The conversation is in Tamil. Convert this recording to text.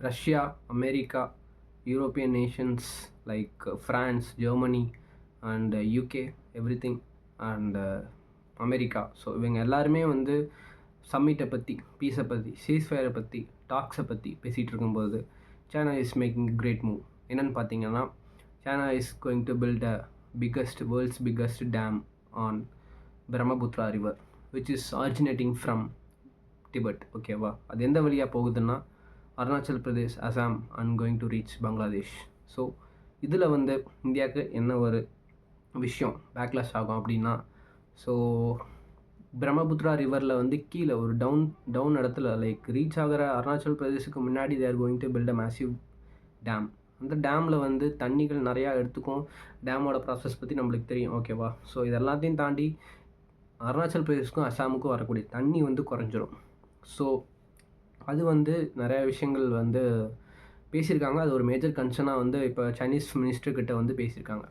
Russia, America, European Nations like France, Germany and UK everything and America. So இவங்க எல்லாருமே வந்து சம்மிட்டை பற்றி, பீஸை பற்றி, சீஸ்ஃபயரை பற்றி, டாக்ஸை பற்றி பேசிகிட்டு இருக்கும்போது China is making great move. என்னென்னு பார்த்தீங்கன்னா, China is going to build a world's biggest dam on Brahmaputra river which is originating from Tibet. ஓகேவா? அது எந்த வழியாக போகுதுன்னா Arunachal Pradesh, Assam and going to reach Bangladesh. So இதில் வந்து இந்தியாவுக்கு என்ன ஒரு விஷயம் பேக்லாஷ் ஆகும் அப்படின்னா, ஸோ பிரம்மபுத்ரா ரிவரில் வந்து கீழே ஒரு டவுன் இடத்துல லைக் ரீச் ஆகிற அருணாச்சல் பிரதேஷுக்கு முன்னாடி they're going to build a massive dam. அந்த டேமில் வந்து தண்ணிகள் நிறையா எடுத்துக்கும். டேமோட ப்ராசஸ் பற்றி நம்மளுக்கு தெரியும். ஓகேவா? ஸோ இது எல்லாத்தையும் தாண்டி அருணாச்சல் பிரதேஷ்க்கும் அசாமுக்கும் வரக்கூடிய தண்ணி வந்து குறைஞ்சிரும். ஸோ அது வந்து நிறையா விஷயங்கள் வந்து பேசியிருக்காங்க. அது ஒரு மேஜர் கன்சர்னாக வந்து இப்போ சைனீஸ் மினிஸ்டர்கிட்ட வந்து பேசியிருக்காங்க.